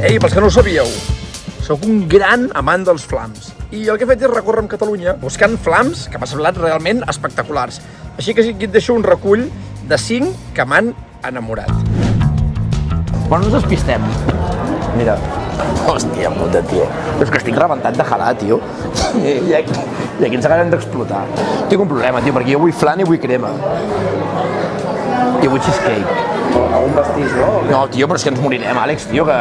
Ei, pels que no ho sabíeu, sóc un gran amant dels flams. I el que he fet és recórrer amb Catalunya buscant flams que m'ha semblat realment espectaculars. Així que aquí et deixo un recull de 5 que m'han enamorat. Però no ens despistem. Mira. Hòstia puta, tio. És que estic rebentat de jalar, tio. I aquí ens acaben d'explotar. Tinc un problema, tio, perquè jo vull flan i vull crema. I vull cheesecake. Algun pastís, no? No, tio, però és que ens morirem, Àlex, tio, que...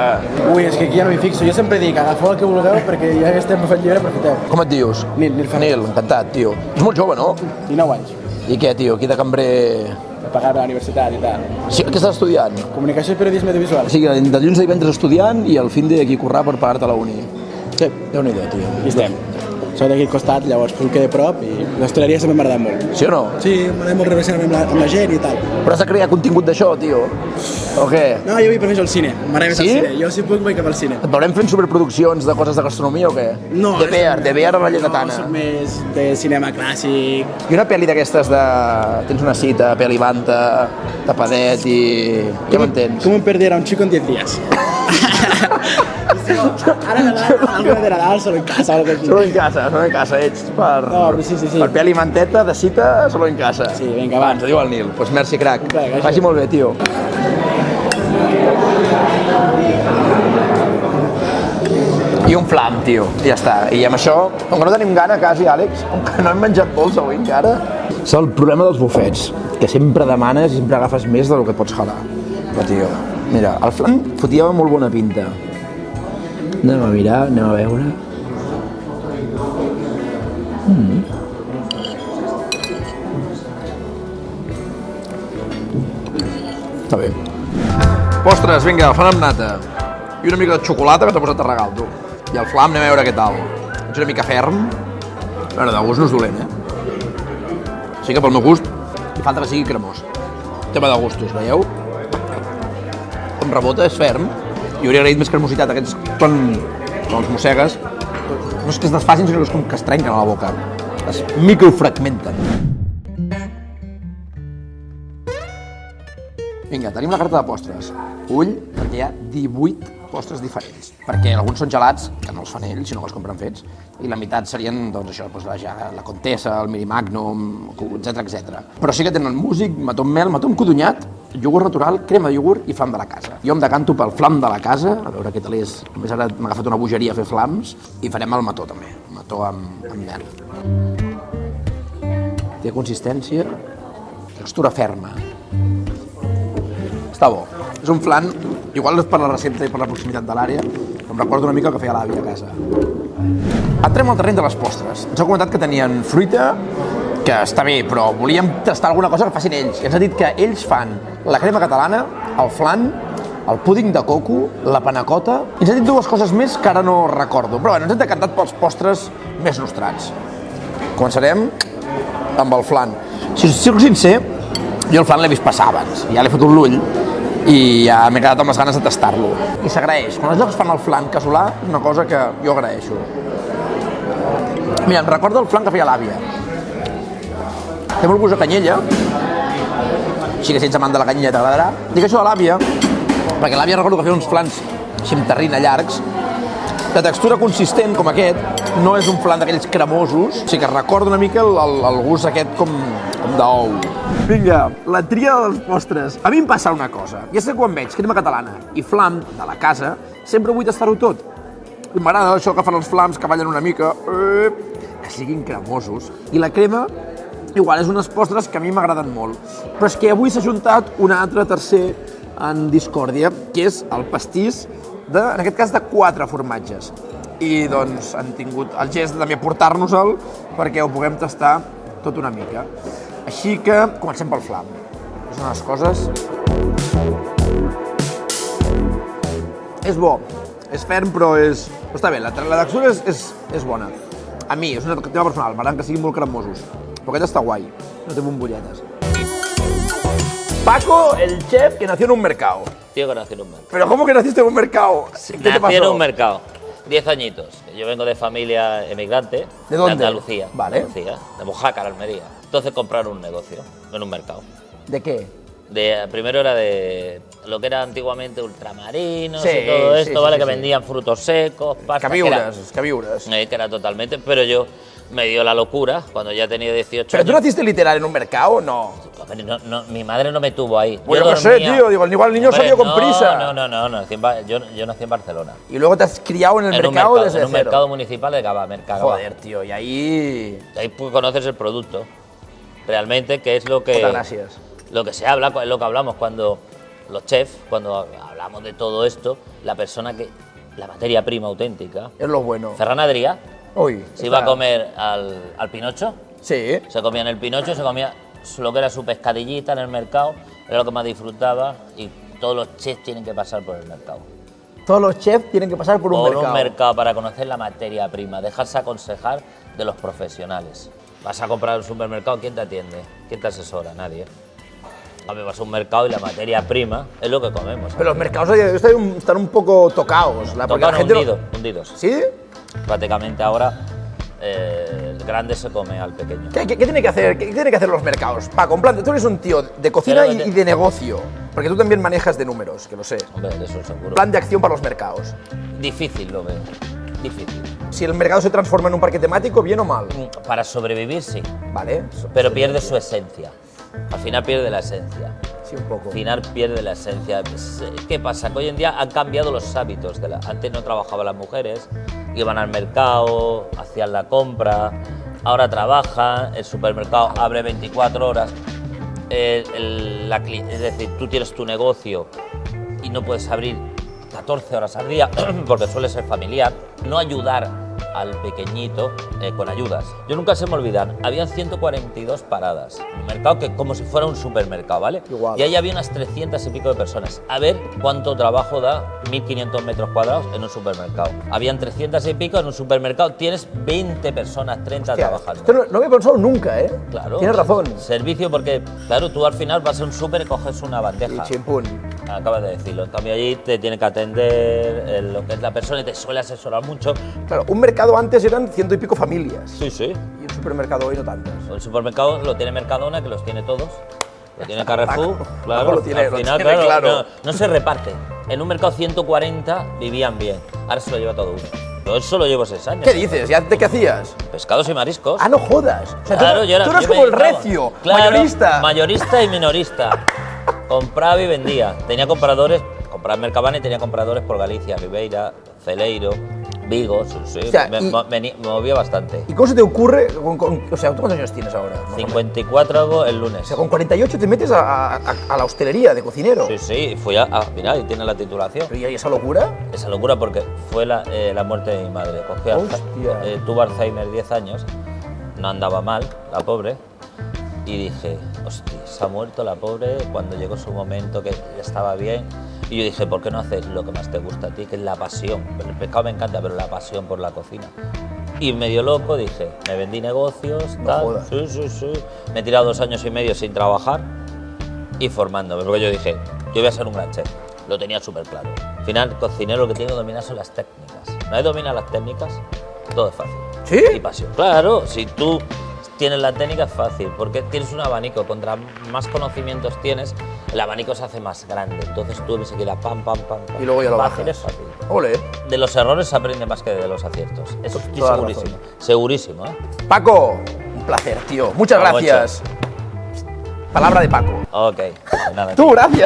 Ui, és que aquí ja no m'hi fixo. Jo sempre dic, agafeu el que vulgueu perquè ja que estem fent llibre, aprofiteu. Com et dius? Nil Ferrer. Nil, encantat, tio. Ets molt jove, no? 19 anys. I què, tio, aquí de cambrer... Per pagar a la universitat i tal. Sí, què estàs estudiant? Comunicació i periodisme audiovisual. O sigui, de dilluns a divendres estudiant i al fin d'aquí currar per pagar-te a la uni. Sí. Déu-n'hi-do, tio. Aquí estem. Soc d'aquí al costat, llavors puc quedar a prop i l'hostaleria sempre m'ha agradat molt. Sí o no? Sí, m'agrada molt relacionar amb la gent i tal. Però has de crear contingut d'això, tio. O què? No, jo vull per més al cine. M'agrada més Sí? al cine. Jo si puc vaig cap al cine. Et veurem fent superproduccions de coses de gastronomia o què? No. De VR a la lleidatana. No, soc més de cinema clàssic. I una pel·li d'aquestes de... Tens una cita, pel·li vanta, tapadet i... Ja m'entens? ¿Cómo perder a un chico en 10 días? Ara Nadal, algo de Nadal, solo en casa. Algo así. Solo en casa, ets per... No, però sí. Per pel·li manteta de cita, solo en casa. Sí, vinga, va. Ens ho diu el Nil. Pues merci, crac. Gràcies. Vagi molt bé, tio. I un flam, tio. I ja està. I amb això, com que no tenim gana quasi, Àlex, com que no hem menjat molts avui encara... És el problema dels bufets, que sempre demanes i sempre agafes més del que pots jalar. Però, tio, mira, el flam fotia molt bona pinta. Anem a mirar, anem a veure... Està bé. Postres, vinga, flan amb nata. I una mica de xocolata que t'ha posat a regal, tu. I el flam, anem a veure què tal. Ets una mica ferm. A veure, de gust no és dolent, Sí que pel meu gust, hi falta que sigui cremós. Tema de gustos, veieu? Com rebota, és ferm. I hauria agraït més cremositat. Aquests, quan els mossegues, no és que es desfacin, sinó que és com que es trenquen a la boca. Es microfragmenten. Vinga, tenim la carta de postres. Ull, perquè hi ha 18 postres diferents. Perquè alguns són gelats, que no els fan ells, sinó que els compren fets, i la meitat serien, doncs això, la Contessa, el Miri Magnum, etc. Però sí que tenen músic, mató amb mel, mató amb codonyat, iogurt natural, crema de iogurt i flam de la casa. Jo em decanto pel flam de la casa, a veure què tal és. A més, ara m'ha agafat una bogeria a fer flams, i farem el mató també, mató amb mel. Té consistència, textura ferma. Està bo. És un flan, igual és per la recepta i per la proximitat de l'àrea, em recorda una mica el que feia l'àvia a casa. Entrem al terreny de les postres. Ens ha comentat que tenien fruita, que està bé, però volíem tastar alguna cosa que facin ells. I ens ha dit que ells fan la crema catalana, el flan, el púding de coco, la panacota... I ens ha dit dues coses més que ara no recordo. Però bueno, ens hem decantat pels postres més nostrats. Començarem amb el flan. Si soc sincer, jo el flan l'he vist passar abans. Ja l'he fotut l'ull i ja m'he quedat amb les ganes de tastar-lo. I s'agraeix. Quan els llocs fan el flan casolà, és una cosa que jo agraeixo. Mira, em recorda el flan que feia l'àvia. Té molt gust de canyella, així que si ets amant de la canyella t'agradarà. Dic això de l'àvia, perquè l'àvia recordo que feia uns flans així amb terrina llargs, de textura consistent com aquest, no és un flan d'aquells cremosos, o sigui que recorda una mica el gust aquest com d'ou. Vinga, la tria dels postres. A mi em passa una cosa, i és que quan veig crema catalana i flam de la casa, sempre vull tastar-ho tot. I m'agrada això que fan els flams, que ballen una mica, que siguin cremosos. I la crema, igual, és unes postres que a mi m'agraden molt. Però és que avui s'ha juntat un altre tercer en discòrdia, que és el pastís en aquest cas de 4 formatges. I doncs han tingut el gest de també portar-nos-el perquè ho puguem tastar tot una mica. Així que comencem pel flam. És una de les coses... És bo, és ferm però està bé, la textura és bona. A mi, és una tema personal, m'agraden que siguin molt cremosos. Però aquest està guai, no té bombolletes. Paco, el chef que nació en un mercado. Tío que nació en un mercado. ¿Pero cómo que naciste en un mercado? ¿Qué te pasó? Nací en un mercado. 10 añitos. Yo vengo de familia emigrante. ¿De dónde? De Andalucía. Vale. Andalucía, de Mojácar, Almería. Entonces compraron un negocio en un mercado. ¿De qué? Primero era de lo que era antiguamente ultramarinos Sí, y todo sí, esto, sí, ¿vale? sí, Que sí. vendían frutos secos, pasta. Cabiures. Que era totalmente. Pero yo me dio la locura cuando ya tenía 18 ¿Pero tú años. naciste literal en un mercado? No. Hombre, mi madre no me tuvo ahí. Pues yo qué sé, dormía- tío, digo, igual el niño Hombre, salió con prisa. No, yo nací en Barcelona. Y luego te has criado en el En un mercado desde en un cero. mercado municipal de Gavà, Mercagavà. Joder, tío, y ahí... Ahí pues conoces el producto. Realmente, que es lo que... Muchas gracias. Lo que se habla, es lo que hablamos cuando los chefs, cuando hablamos de todo esto, la persona que... La materia prima auténtica. Es lo bueno. Ferran Adrià Uy. se iba a comer al Pinocho, Sí. se comía en el Pinocho, se comía lo que era su pescadillita en el mercado, era lo que más disfrutaba y todos los chefs tienen que pasar por el mercado. Todos los chefs tienen que pasar por un mercado. Para conocer la materia prima, dejarse aconsejar de los profesionales. Vas a comprar en un supermercado, ¿quién te atiende? ¿Quién te asesora? Nadie. A mí vas a un mercado y la materia prima es lo que comemos. Pero los mercados están un poco tocados. Porque la Tocan gente no- hundidos. ¿Sí? Prácticamente ahora el grande se come al pequeño. ¿Qué tiene que hacer? ¿Qué tiene que hacer los mercados? Paco, en plan, tú eres un tío de cocina Pero y de negocio. Porque tú también manejas de números, que lo sé. Hombre, de eso seguro. Plan de acción para los mercados. Difícil lo veo. Difícil. Si el mercado se transforma en un parque temático, ¿bien o mal? Para sobrevivir sí, Vale. pero pierde su esencia. Al final pierde la esencia. Sí, un poco. Al final pierde la esencia. ¿Qué pasa? Que hoy en día han cambiado los hábitos. Antes no trabajaban las mujeres, iban al mercado, hacían la compra, ahora trabajan, el supermercado abre 24 horas. Es decir, tú tienes tu negocio y no puedes abrir 14 horas al día porque suele ser familiar. No ayudar al pequeñito con ayudas. Yo nunca se me olvidan, habían 142 paradas. Un mercado que como si fuera un supermercado, ¿vale? Igual. Y ahí había unas 300 y pico de personas. A ver cuánto trabajo da 1.500 metros cuadrados en un supermercado. Habían 300 y pico en un supermercado. Tienes 20 personas, 30 Hostia, trabajando. esto no había pensado nunca, ¿eh? Claro. Tienes razón. Servicio porque, claro, tú al final vas a un súper y coges una Y bandeja. chimpún. Acabas de decirlo. En cambio allí te tiene que atender lo que es la persona y te suele asesorar mucho. Claro, un mercado antes eran 100 y pico familias. Sí, sí. Y un supermercado hoy no tantas. El supermercado lo tiene Mercadona, que los tiene todos. Lo tiene Carrefour, Paco claro. lo tiene- al lo final, tiene claro. No se reparte. En un mercado 140 vivían bien. Ahora se lo lleva todo uno. Yo eso lo llevo 6 años. ¿Qué dices? ¿Ya de qué hacías? Pescados y mariscos. Ah, no jodas. O sea, Claro, tú eras yo como me el dedicaba. recio, Claro, mayorista. Mayorista y minorista. Compraba y vendía. Tenía compradores, compraba en Mercadona y tenía compradores por Galicia, Ribeira, Celeiro, Vigo, sí. O sea, me movía bastante. ¿Y cómo se te ocurre? O sea, ¿tú cuántos años tienes ahora? Más o menos? 54 hago el lunes. O sea, con 48 te metes a la hostelería de cocinero. Sí, sí, fui mira, ahí tiene la titulación. Pero ¿y esa locura? Esa locura porque fue la muerte de mi madre. Hostia. Tuvo Alzheimer 10 años, no andaba mal, la pobre, y dije, hostia, se ha muerto la pobre cuando llegó su momento que ya estaba bien. Y yo dije, ¿por qué no haces lo que más te gusta a ti, que es la pasión? El pescado me encanta, pero la pasión por la cocina. Y medio loco dije, me vendí negocios, No tal, jodas. sí. Me he tirado 2 años y medio sin trabajar y formándome, porque yo dije, yo voy a ser un gran chef. Lo tenía súper claro. Al final, cocinero lo que tiene que dominar son las técnicas. Una vez dominas las técnicas, todo es fácil. ¿Sí? Y pasión. Claro, si tú tienes la técnica es fácil, porque tienes un abanico. Contra más conocimientos tienes, el abanico se hace más grande. Entonces tú enseguida pam. Y luego ya lo Fácil, bajas. es fácil. Ole. De los errores se aprende más que de los aciertos. Eso estoy Toda la segurísimo. razón. Segurísimo, ¿eh? Paco, un placer, tío. Muchas Vamos, gracias. Palabra de Paco. Ok. Nada, Tú, gracias.